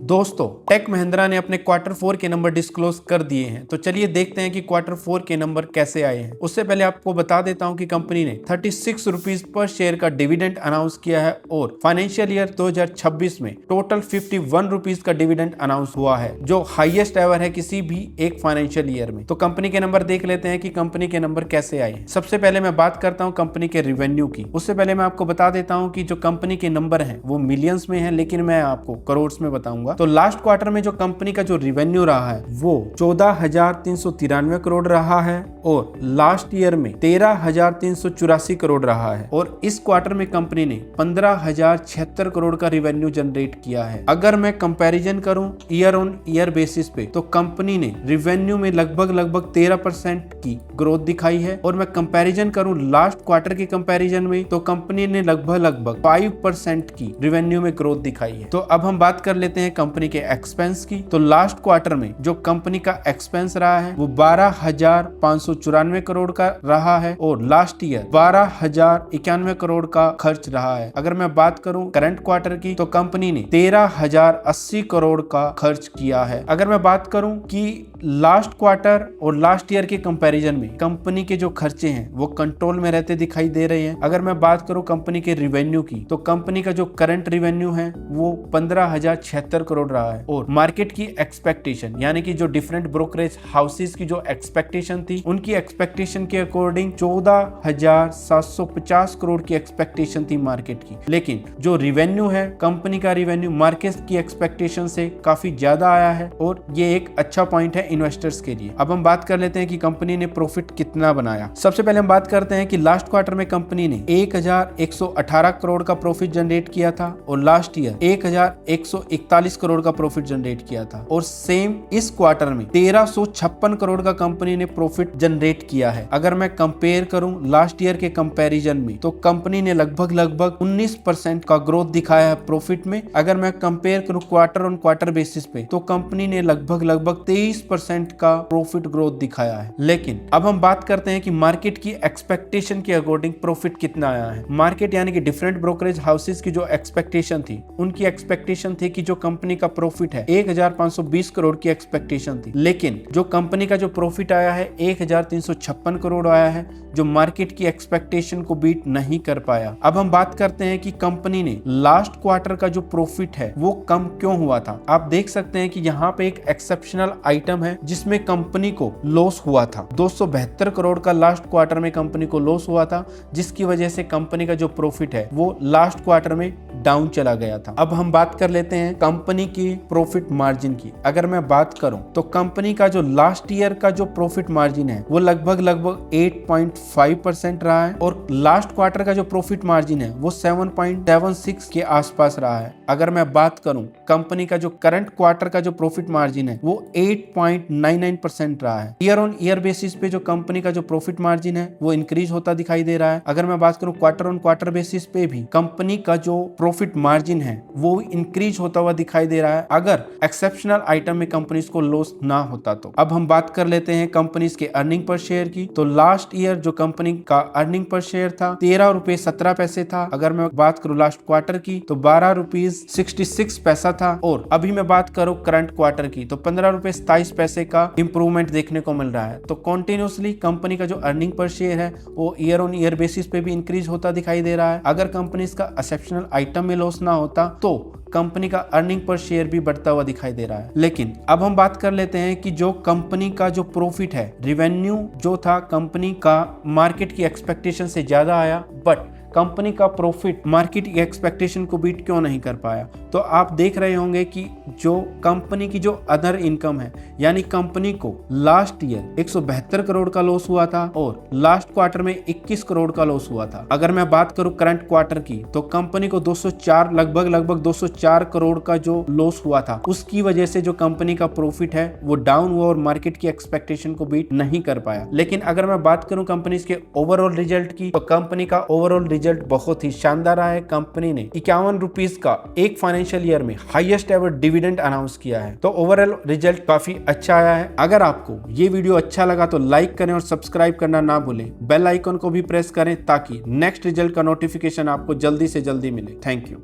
दोस्तों, टेक महिंद्रा ने अपने क्वार्टर 4 के नंबर डिस्क्लोज कर दिए हैं। तो चलिए देखते हैं कि क्वार्टर 4 के नंबर कैसे आए हैं। उससे पहले आपको बता देता हूं कि कंपनी ने 36 रुपीज पर शेयर का डिविडेंड अनाउंस किया है और फाइनेंशियल ईयर 2026 में टोटल 51 रुपीज का डिविडेंड अनाउंस हुआ है, जो हाईएस्ट एवर है किसी भी एक फाइनेंशियल ईयर में। तो कंपनी के नंबर देख लेते हैं कि कंपनी के नंबर कैसे आए हैं। सबसे पहले मैं बात करता हूं कंपनी के रिवेन्यू की। उससे पहले मैं आपको बता देता हूं कि जो कंपनी के नंबर हैं वो मिलियंस में हैं, लेकिन मैं आपको करोड़ में बताऊंगा। तो लास्ट क्वार्टर में जो कंपनी का जो रिवेन्यू रहा है वो 14,393 करोड़ रहा है और लास्ट ईयर में 13,384 करोड़ रहा है और इस क्वार्टर में कंपनी ने 15,076 करोड़ का रिवेन्यू जनरेट किया है। अगर मैं कंपैरिजन करूं ईयर ऑन ईयर बेसिस पे तो कंपनी ने रिवेन्यू में लगभग 13% की ग्रोथ दिखाई है और मैं कंपैरिजन करूं लास्ट क्वार्टर के कंपैरिजन में तो कंपनी ने लगभग 5% की रिवेन्यू में ग्रोथ दिखाई है। तो अब हम बात कर लेते हैं कंपनी के एक्सपेंस की। तो लास्ट क्वार्टर में जो कंपनी का एक्सपेंस रहा है वो 12,594 करोड़ का रहा है और लास्ट ईयर 12,091 करोड़ का खर्च रहा है। अगर मैं बात करूं करंट क्वार्टर की तो कंपनी ने 13,080 करोड़ का खर्च किया है। अगर मैं बात करूं कि लास्ट क्वार्टर और लास्ट ईयर के कंपैरिजन में कंपनी के जो खर्चे हैं वो कंट्रोल में रहते दिखाई दे रहे हैं। अगर मैं बात करूं कंपनी के रिवेन्यू की तो कंपनी का जो करंट रिवेन्यू है वो 15,076 करोड़ रहा है और मार्केट की एक्सपेक्टेशन यानी कि जो डिफरेंट ब्रोकरेज हाउसेस की जो एक्सपेक्टेशन थी उनकी एक्सपेक्टेशन के अकॉर्डिंग 14,750 करोड़ की एक्सपेक्टेशन थी मार्केट की, लेकिन जो रिवेन्यू है कंपनी का रिवेन्यू मार्केट की एक्सपेक्टेशन से काफी ज्यादा आया है और ये एक अच्छा पॉइंट है इन्वेस्टर्स के लिए। अब हम बात कर लेते हैं कि कंपनी ने प्रॉफिट कितना बनाया। सबसे पहले हम बात करते हैं कि लास्ट क्वार्टर में कंपनी ने 1,118 करोड़ का प्रॉफिट जनरेट किया था और लास्ट ईयर 1,141 करोड़ का प्रॉफिट जनरेट किया था और सेम इस क्वार्टर में 1,356 करोड़ का कंपनी ने प्रॉफिट जनरेट किया है। अगर मैं कंपेयर करूं लास्ट ईयर के कंपैरिजन में तो कंपनी ने लगभग 19% का ग्रोथ दिखाया है प्रॉफिट में। अगर मैं कंपेयर करूं क्वार्टर ऑन क्वार्टर बेसिस पे तो कंपनी ने लगभग 23% का प्रॉफिट ग्रोथ दिखाया है। लेकिन अब हम बात करते हैं कि मार्केट की एक्सपेक्टेशन के अकॉर्डिंग प्रॉफिट कितना आया है। मार्केट यानी कि डिफरेंट ब्रोकरेज हाउसेस की जो एक्सपेक्टेशन थी उनकी एक्सपेक्टेशन थी कि जो कंपनी का प्रॉफिट है 1,520 करोड़ की एक्सपेक्टेशन थी, लेकिन जो कंपनी का जो प्रॉफिट आया है 1,356 करोड़ आया है, जो मार्केट की एक्सपेक्टेशन को बीट नहीं कर पाया। अब हम बात करते हैं कि कंपनी ने लास्ट क्वार्टर का जो प्रॉफिट है वो कम क्यों हुआ था। आप देख सकते हैं कि यहाँ पे एक एक्सेप्शनल आइटम है जिसमें कंपनी को लॉस हुआ था। 272 करोड़ का लास्ट क्वार्टर में कंपनी को लॉस हुआ था, जिसकी वजह से कंपनी का जो प्रॉफिट है वो लास्ट क्वार्टर में डाउन चला गया था। अब हम बात कर लेते हैं कंपनी की प्रॉफिट मार्जिन की। अगर मैं बात करूं तो कंपनी का जो लास्ट ईयर का जो प्रॉफिट मार्जिन है वो लगभग 8.5% रहा है और लास्ट क्वार्टर का जो प्रॉफिट मार्जिन है वो 7.76 के आसपास रहा है। अगर मैं बात करूं कंपनी का जो करंट क्वार्टर का जो प्रॉफिट मार्जिन है वो 8.99% रहा है। ईयर ऑन ईयर बेसिस पे जो कंपनी का जो प्रॉफिट मार्जिन है वो इंक्रीज होता दिखाई दे रहा है। अगर मैं बात करूं क्वार्टर ऑन क्वार्टर बेसिस पे भी कंपनी का जो प्रॉफिट मार्जिन है वो इंक्रीज होता हुआ दिखाई दे रहा है, अगर एक्सेप्शनल आइटम में कंपनीज को लॉस ना होता तो। अब हम बात कर लेते हैं कंपनीज के अर्निंग पर शेयर की। तो लास्ट ईयर जो कंपनी का अर्निंग पर शेयर था 13.17 था। अगर मैं बात करूं लास्ट क्वार्टर की तो 12.66 था और अभी मैं बात करूं करंट क्वार्टर की तो 15.27 का इंप्रूवमेंट देखने को मिल रहा है। तो कंटिन्यूअसली कंपनी का जो अर्निंग पर शेयर है वो ईयर ऑन ईयर बेसिस पे भी इंक्रीज होता दिखाई दे रहा है। अगर कंपनी का एक्सेप्शनल आइटम में लॉस ना होता तो कंपनी का अर्निंग पर शेयर भी बढ़ता हुआ दिखाई दे रहा है। लेकिन अब हम बात कर लेते हैं कि जो कंपनी का जो प्रॉफिट है, रिवेन्यू जो था कंपनी का मार्केट की एक्सपेक्टेशन से ज्यादा आया, बट कंपनी का प्रॉफिट मार्केट की एक्सपेक्टेशन को बीट क्यों नहीं कर पाया। तो आप देख रहे होंगे कि जो कंपनी की जो अदर इनकम है यानी कंपनी को लास्ट ईयर 172 करोड़ का लॉस हुआ था और लास्ट क्वार्टर में 21 करोड़ का लॉस हुआ था। अगर मैं बात करूं करंट क्वार्टर की तो कंपनी को 204 लगभग 204 करोड़ का जो लॉस हुआ था, उसकी वजह से जो कंपनी का प्रॉफिट है वो डाउन हुआ और मार्केट की एक्सपेक्टेशन को बीट नहीं कर पाया। लेकिन अगर मैं बात करूं कंपनी के ओवरऑल रिजल्ट की तो कंपनी का ओवरऑल रिजल्ट बहुत ही शानदार रहा है। कंपनी ने 51 रुपीज का एक फाइनेंशियल ईयर में हाईएस्ट एवर डिविडेंड अनाउंस किया है। तो ओवरऑल रिजल्ट काफी अच्छा आया है। अगर आपको ये वीडियो अच्छा लगा तो लाइक करें और सब्सक्राइब करना ना भूलें। बेल आइकन को भी प्रेस करें ताकि नेक्स्ट रिजल्ट का नोटिफिकेशन आपको जल्दी से जल्दी मिले। Thank you.